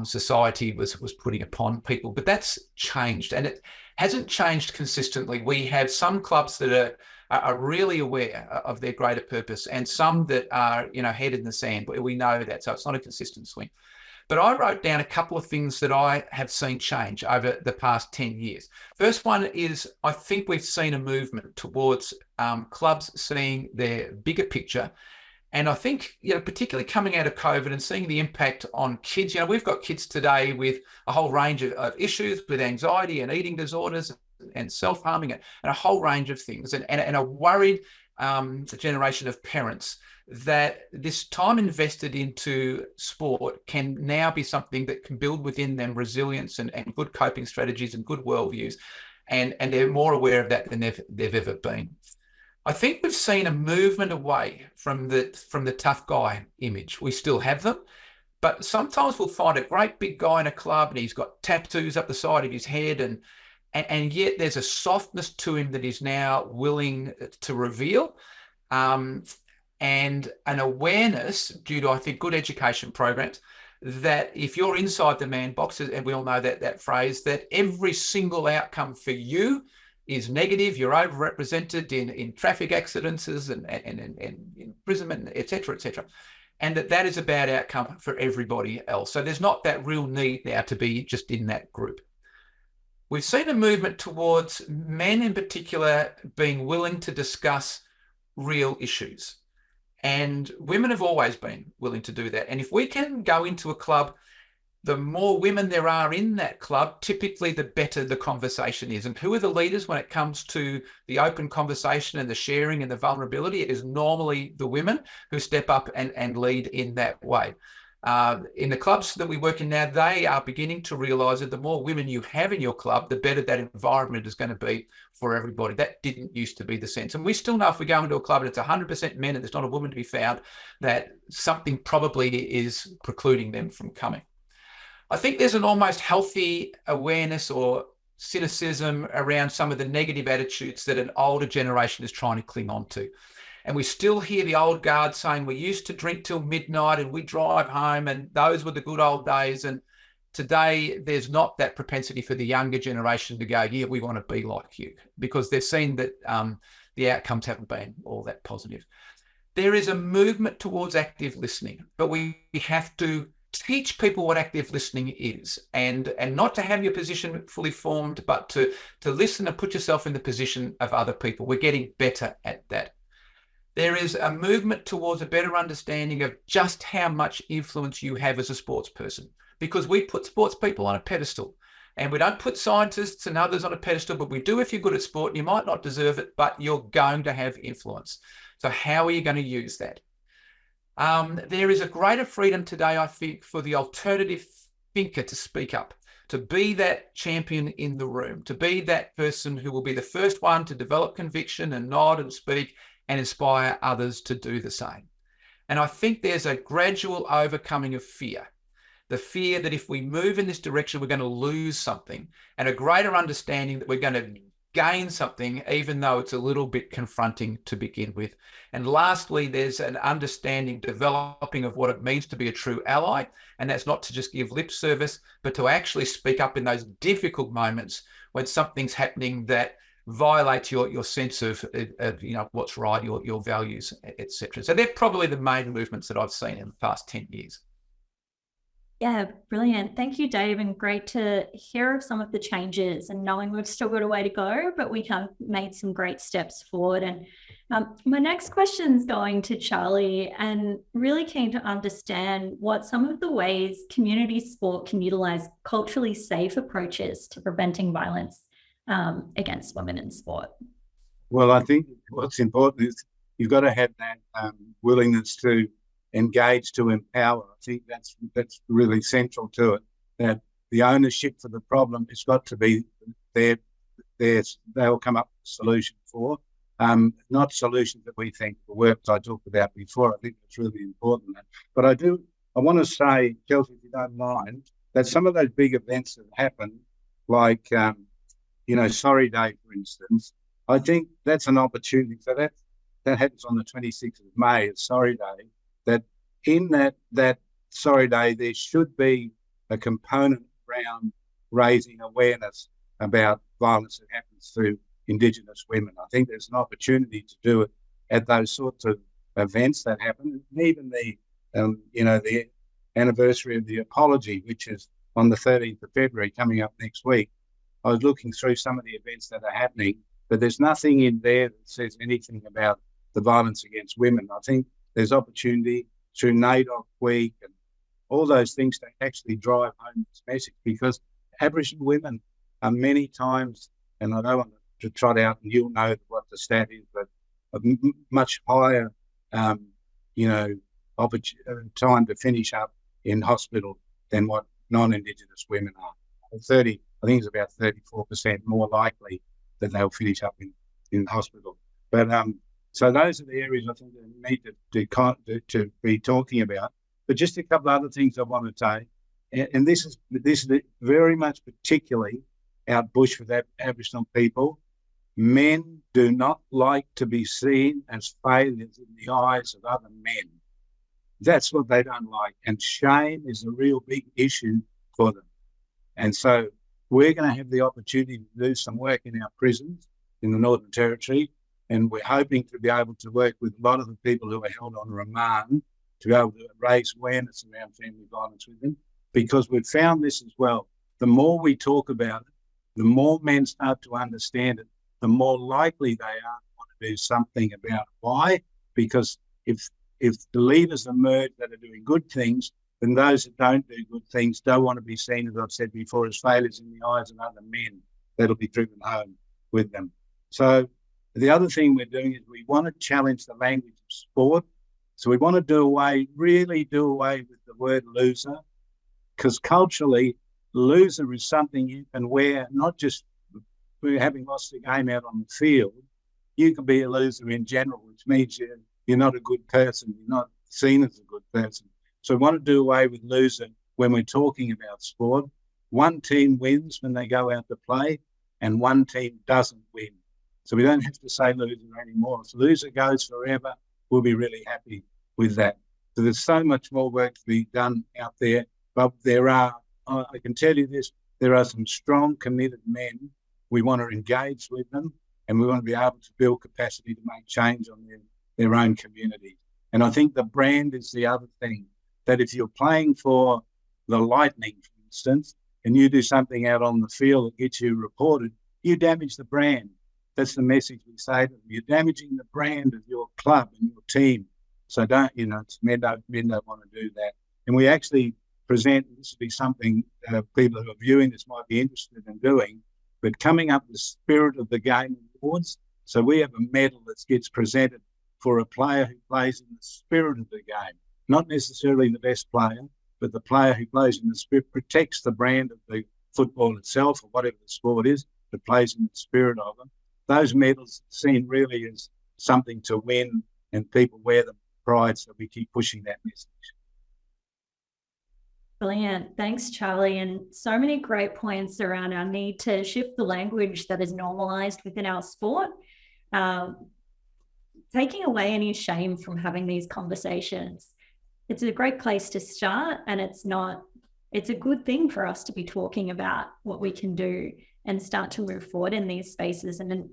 society was putting upon people. But that's changed, and it hasn't changed consistently. We have some clubs that are really aware of their greater purpose and some that are, head in the sand. We know that, so it's not a consistent swing. But I wrote down a couple of things that I have seen change over the past 10 years. First one is I think we've seen a movement towards clubs seeing their bigger picture. And I think, particularly coming out of COVID and seeing the impact on kids, we've got kids today with a whole range of issues with anxiety and eating disorders and self-harming and a whole range of things. And a worried generation of parents that this time invested into sport can now be something that can build within them resilience and good coping strategies and good worldviews. And they're more aware of that than they've ever been. I think we've seen a movement away from the tough guy image. We still have them, But sometimes we'll find a great big guy in a club and he's got tattoos up the side of his head, and yet there's a softness to him that he's now willing to reveal, and an awareness due to, I think, good education programs, that if you're inside the man box, and we all know that phrase, that every single outcome for you is negative, you're overrepresented in traffic accidents and imprisonment, et cetera, and that is a bad outcome for everybody else. So there's not that real need now to be just in that group. We've seen a movement towards men in particular being willing to discuss real issues. And women have always been willing to do that. And if we can go into a club, the more women there are in that club, typically the better the conversation is. And who are the leaders when it comes to the open conversation and the sharing and the vulnerability? It is normally the women who step up and lead in that way. In the clubs that we work in now, they are beginning to realise that the more women you have in your club, the better that environment is going to be for everybody. That didn't used to be the sense. And we still know if we go into a club and it's 100% men and there's not a woman to be found, that something probably is precluding them from coming. I think there's an almost healthy awareness or cynicism around some of the negative attitudes that an older generation is trying to cling on to. And we still hear the old guard saying, we used to drink till midnight and we drive home and those were the good old days. And today there's not that propensity for the younger generation to go, yeah, we want to be like you, because they've seen that the outcomes haven't been all that positive. There is a movement towards active listening, but we have to teach people what active listening is, and not to have your position fully formed, but to listen and put yourself in the position of other people. We're getting better at that. There is a movement towards a better understanding of just how much influence you have as a sports person, because we put sports people on a pedestal, and we don't put scientists and others on a pedestal, but we do if you're good at sport. And you might not deserve it, but you're going to have influence. So how are you going to use that? There is a greater freedom today, I think, for the alternative thinker to speak up, to be that champion in the room, to be that person who will be the first one to develop conviction and nod and speak and inspire others to do the same. And I think there's a gradual overcoming of fear, the fear that if we move in this direction, we're going to lose something, and a greater understanding that we're going to gain something, even though it's a little bit confronting to begin with. And lastly, there's an understanding developing of what it means to be a true ally. And that's not to just give lip service, but to actually speak up in those difficult moments when something's happening that violates your sense of what's right, your values, etc. So they're probably the main movements that I've seen in the past 10 years. Yeah, brilliant. Thank you, Dave. And great to hear of some of the changes and knowing we've still got a way to go, but we have made some great steps forward. And my next question is going to Charlie, and really keen to understand what some of the ways community sport can utilize culturally safe approaches to preventing violence against women in sport. Well, I think what's important is you've got to have that willingness to engage, to empower. I think that's really central to it, that the ownership for the problem has got to be there. They'll come up with a solution for, not solutions that we think will work, as I talked about before. I think that's really important. But I want to say, Chelsea, if you don't mind, that some of those big events that happen, like, Sorry Day, for instance, I think that's an opportunity. So that happens on the 26th of May, it's Sorry Day, that in that Sorry Day, there should be a component around raising awareness about violence that happens to Indigenous women. I think there's an opportunity to do it at those sorts of events that happen. And even the anniversary of the apology, which is on the 13th of February, coming up next week. I was looking through some of the events that are happening, but there's nothing in there that says anything about the violence against women. I think there's opportunity through NAIDOC Week and all those things to actually drive home this message, because Aboriginal women are many times, and I don't want to trot out, and you'll know what the stat is, but a much higher, time to finish up in hospital than what non-Indigenous women are. I think it's about 34% more likely that they'll finish up in hospital. But so those are the areas I think that we need to be talking about. But just a couple of other things I want to say, and this is very much particularly out bush with Aboriginal people. Men do not like to be seen as failures in the eyes of other men. That's what they don't like. And shame is a real big issue for them. And so we're going to have the opportunity to do some work in our prisons in the Northern Territory. And we're hoping to be able to work with a lot of the people who are held on remand to be able to raise awareness around family violence with them. Because we've found this as well. The more we talk about it, the more men start to understand it, the more likely they are to want to do something about it. Why? Because if the leaders emerge that are doing good things, then those that don't do good things don't want to be seen, as I've said before, as failures in the eyes of other men. That'll be driven home with them. So the other thing we're doing is we want to challenge the language of sport. So we want to really do away with the word loser, because culturally, loser is something you can wear, not just having lost the game out on the field. You can be a loser in general, which means you're not a good person. You're not seen as a good person. So we want to do away with loser when we're talking about sport. One team wins when they go out to play, and one team doesn't win. So we don't have to say loser anymore. If loser goes forever, we'll be really happy with that. So there's so much more work to be done out there. But I can tell you this, there are some strong, committed men. We want to engage with them, and we want to be able to build capacity to make change on their own community. And I think the brand is the other thing, that if you're playing for the Lightning, for instance, and you do something out on the field that gets you reported, you damage the brand. That's the message we say to them. You're damaging the brand of your club and your team. So men don't want to do that. And we actually present, this would be something people who are viewing this might be interested in doing, but coming up with the Spirit of the Game awards. So we have a medal that gets presented for a player who plays in the spirit of the game, not necessarily the best player, but the player who plays in the spirit, protects the brand of the football itself or whatever the sport is, but plays in the spirit of them. Those medals seen really as something to win, and people wear them with pride, so we keep pushing that message. Brilliant. Thanks, Charlie. And so many great points around our need to shift the language that is normalized within our sport, taking away any shame from having these conversations. It's a great place to start, and it's a good thing for us to be talking about what we can do and start to move forward in these spaces and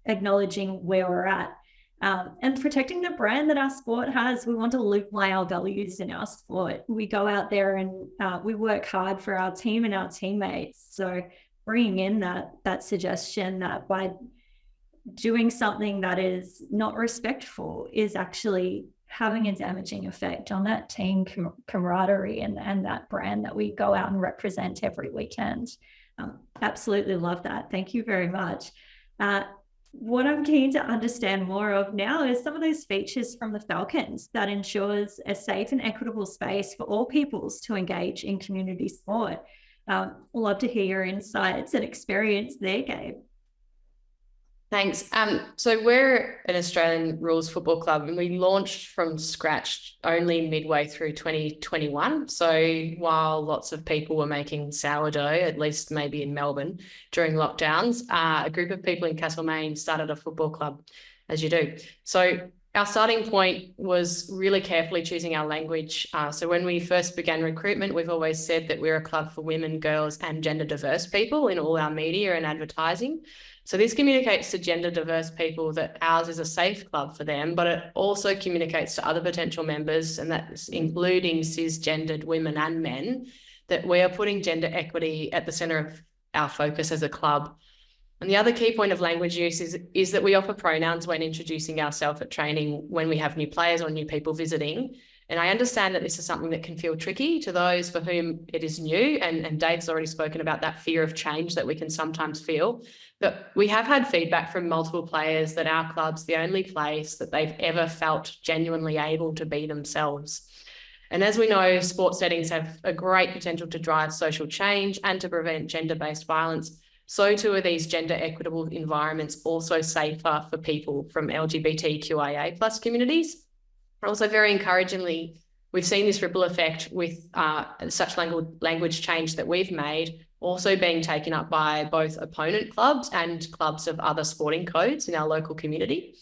acknowledging where we're at. And protecting the brand that our sport has. We want to live by our values in our sport. We go out there and we work hard for our team and our teammates. So bringing in that suggestion that by doing something that is not respectful is actually having a damaging effect on that team camaraderie and that brand that we go out and represent every weekend. Absolutely love that. Thank you very much. What I'm keen to understand more of now is some of those features from the Falcons that ensures a safe and equitable space for all peoples to engage in community sport. Love to hear your insights and experience there, Gabe. Thanks. So we're an Australian rules football club, and we launched from scratch only midway through 2021. So while lots of people were making sourdough, at least maybe in Melbourne during lockdowns, a group of people in Castlemaine started a football club, as you do. So our starting point was really carefully choosing our language. So when we first began recruitment, we've always said that we're a club for women, girls, and gender diverse people in all our media and advertising. So this communicates to gender diverse people that ours is a safe club for them, but it also communicates to other potential members, and that's including cisgendered women and men, that we are putting gender equity at the centre of our focus as a club. And the other key point of language use is that we offer pronouns when introducing ourselves at training when we have new players or new people visiting. And I understand that this is something that can feel tricky to those for whom it is new, and Dave's already spoken about that fear of change that we can sometimes feel. But we have had feedback from multiple players that our club's the only place that they've ever felt genuinely able to be themselves. And as we know, sports settings have a great potential to drive social change and to prevent gender-based violence. So too are these gender equitable environments also safer for people from LGBTQIA+ communities. Also, very encouragingly, we've seen this ripple effect with such language change that we've made also being taken up by both opponent clubs and clubs of other sporting codes in our local community.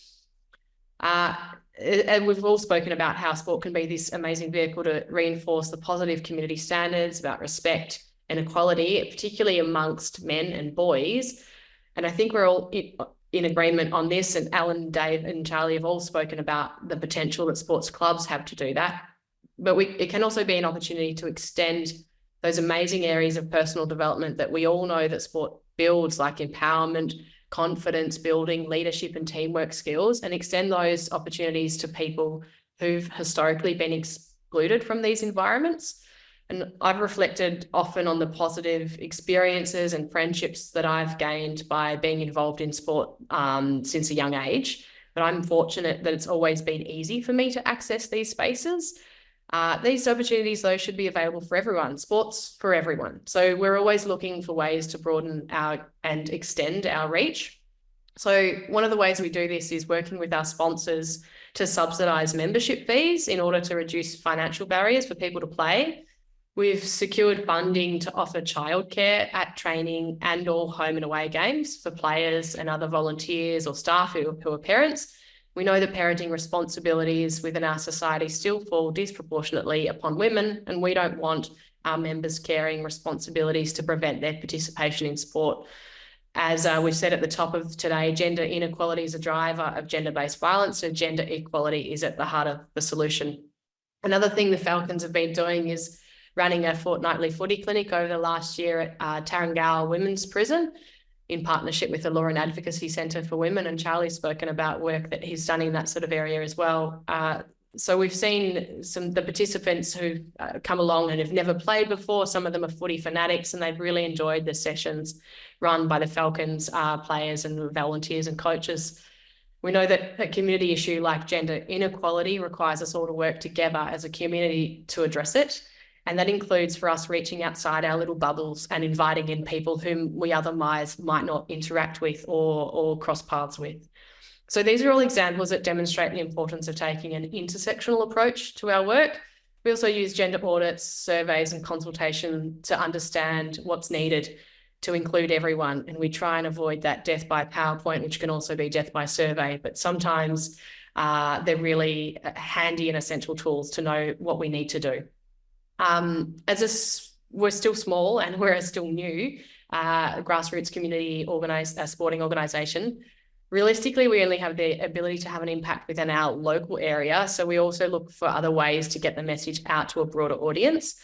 And we've all spoken about how sport can be this amazing vehicle to reinforce the positive community standards about respect and equality, particularly amongst men and boys. And I think we're all in agreement on this, and Alan, Dave and Charlie have all spoken about the potential that sports clubs have to do that. But it can also be an opportunity to extend those amazing areas of personal development that we all know that sport builds, like empowerment, confidence building, leadership and teamwork skills, and extend those opportunities to people who've historically been excluded from these environments. And I've reflected often on the positive experiences and friendships that I've gained by being involved in sport since a young age. But I'm fortunate that it's always been easy for me to access these spaces. These opportunities, though, should be available for everyone. Sports for everyone. So we're always looking for ways to broaden and extend our reach. So one of the ways we do this is working with our sponsors to subsidise membership fees in order to reduce financial barriers for people to play. We've secured funding to offer childcare at training and or home and away games for players and other volunteers or staff who are parents. We know that parenting responsibilities within our society still fall disproportionately upon women, and we don't want our members carrying responsibilities to prevent their participation in sport. As we've said at the top of today, gender inequality is a driver of gender-based violence, so gender equality is at the heart of the solution. Another thing the Falcons have been doing is running a fortnightly footy clinic over the last year at Tarrangower Women's Prison in partnership with the Law and Advocacy Centre for Women, and Charlie's spoken about work that he's done in that sort of area as well. So we've seen the participants who've come along and have never played before. Some of them are footy fanatics, and they've really enjoyed the sessions run by the Falcons players and volunteers and coaches. We know that a community issue like gender inequality requires us all to work together as a community to address it. And that includes for us reaching outside our little bubbles and inviting in people whom we otherwise might not interact with or cross paths with. So these are all examples that demonstrate the importance of taking an intersectional approach to our work. We also use gender audits, surveys and consultation to understand what's needed to include everyone. And we try and avoid that death by PowerPoint, which can also be death by survey, but sometimes they're really handy and essential tools to know what we need to do. We're still small and we're still new, grassroots community sporting organisation. Realistically, we only have the ability to have an impact within our local area. So we also look for other ways to get the message out to a broader audience.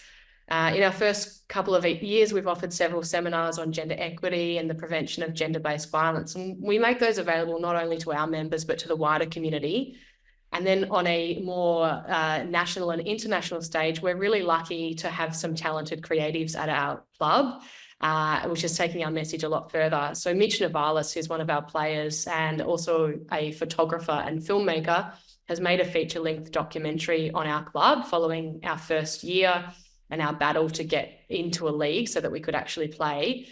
In our first couple of years, we've offered several seminars on gender equity and the prevention of gender-based violence. And we make those available not only to our members, but to the wider community. And then on a more national and international stage, we're really lucky to have some talented creatives at our club, which is taking our message a lot further. So Mitch Navalis, who's one of our players and also a photographer and filmmaker, has made a feature-length documentary on our club following our first year and our battle to get into a league so that we could actually play.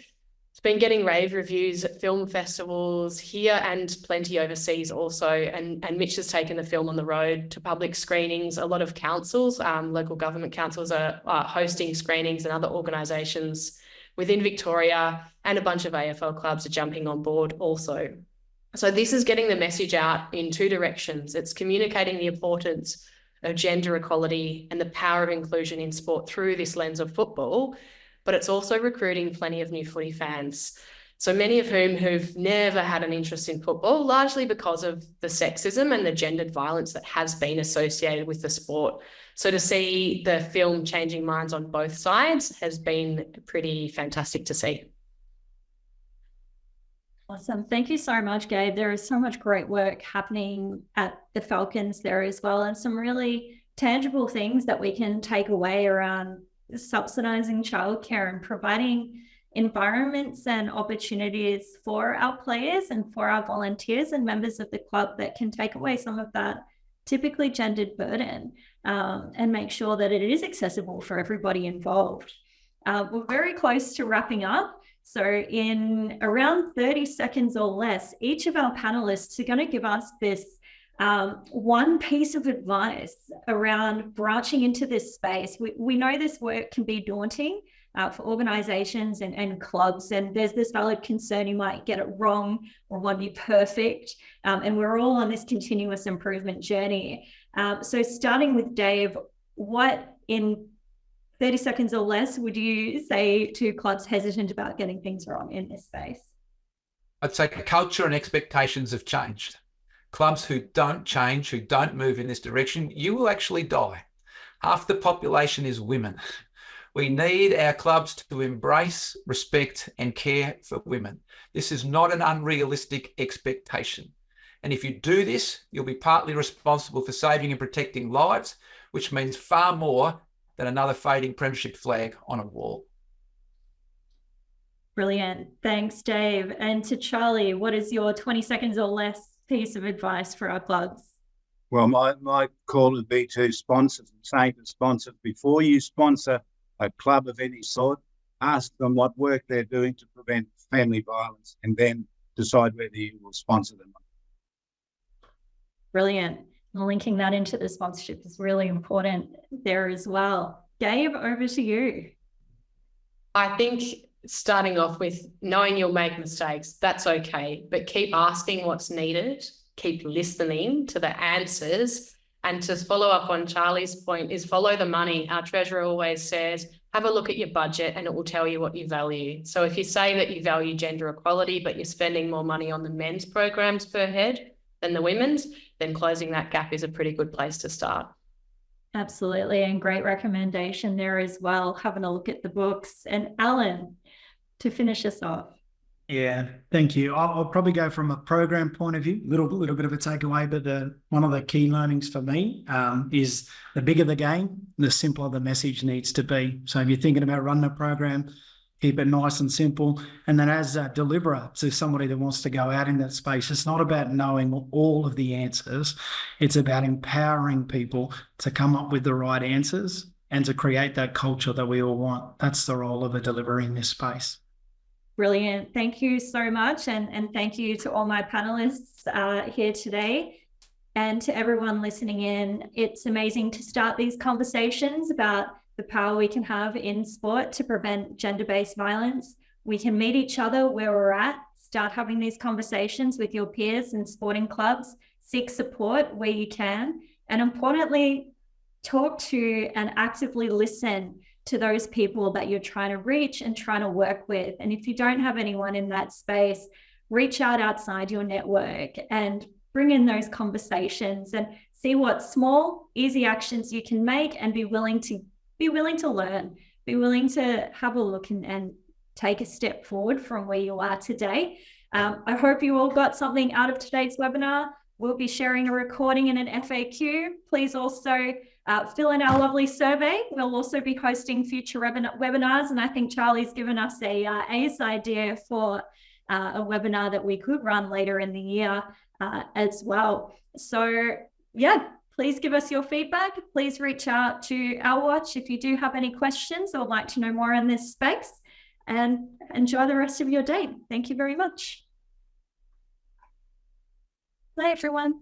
It's been getting rave reviews at film festivals here and plenty overseas also. And Mitch has taken the film on the road to public screenings. A lot of councils, local government councils are hosting screenings, and other organisations within Victoria and a bunch of AFL clubs are jumping on board also. So this is getting the message out in two directions. It's communicating the importance of gender equality and the power of inclusion in sport through this lens of football, but it's also recruiting plenty of new footy fans. So many of whom who've never had an interest in football, largely because of the sexism and the gendered violence that has been associated with the sport. So to see the film changing minds on both sides has been pretty fantastic to see. Awesome. Thank you so much, Gabe. There is so much great work happening at the Falcons there as well, and some really tangible things that we can take away around subsidising childcare and providing environments and opportunities for our players and for our volunteers and members of the club that can take away some of that typically gendered burden and make sure that it is accessible for everybody involved. We're very close to wrapping up. So in around 30 seconds or less, each of our panelists are going to give us this One piece of advice around branching into this space, we know this work can be daunting for organizations and clubs, and there's this valid concern you might get it wrong or won't be perfect, and we're all on this continuous improvement journey. So starting with Dave, what in 30 seconds or less would you say to clubs hesitant about getting things wrong in this space? I'd say culture and expectations have changed. Clubs who don't change, who don't move in this direction, you will actually die. Half the population is women. We need our clubs to embrace, respect, and care for women. This is not an unrealistic expectation. And if you do this, you'll be partly responsible for saving and protecting lives, which means far more than another fading premiership flag on a wall. Brilliant. Thanks, Dave. And to Charlie, what is your 20 seconds or less piece of advice for our clubs? Well, my call would be to sponsors and saying to sponsors, before you sponsor a club of any sort, ask them what work they're doing to prevent family violence and then decide whether you will sponsor them. Brilliant. Linking that into the sponsorship is really important there as well. Dave, over to you. I think starting off with knowing you'll make mistakes, that's okay, but keep asking what's needed, keep listening to the answers. And to follow up on Charlie's point is follow the money. Our treasurer always says, have a look at your budget and it will tell you what you value. So if you say that you value gender equality, but you're spending more money on the men's programs per head than the women's, then closing that gap is a pretty good place to start. Absolutely. And great recommendation there as well, having a look at the books. And Alan, to finish us off. Yeah, thank you. I'll probably go from a program point of view, little bit of a takeaway, but one of the key learnings for me is the bigger the game, the simpler the message needs to be. So if you're thinking about running a program, keep it nice and simple. And then as a deliverer, so somebody that wants to go out in that space, it's not about knowing all of the answers. It's about empowering people to come up with the right answers and to create that culture that we all want. That's the role of a deliverer in this space. Brilliant. Thank you so much. And thank you to all my panelists here today and to everyone listening in. It's amazing to start these conversations about the power we can have in sport to prevent gender-based violence. We can meet each other where we're at, start having these conversations with your peers and sporting clubs, seek support where you can, and importantly, talk to and actively listen to those people that you're trying to reach and trying to work with. And if you don't have anyone in that space, reach out outside your network and bring in those conversations and see what small, easy actions you can make and be willing to learn, be willing to have a look and take a step forward from where you are today. I hope you all got something out of today's webinar. We'll be sharing a recording and an FAQ. Please also fill in our lovely survey. We'll also be hosting future webinars, and I think Charlie's given us a ace idea for a webinar that we could run later in the year as well. So yeah, please give us your feedback. Please reach out to OurWatch if you do have any questions or would like to know more in this space, and enjoy the rest of your day. Thank you very much. Bye, everyone.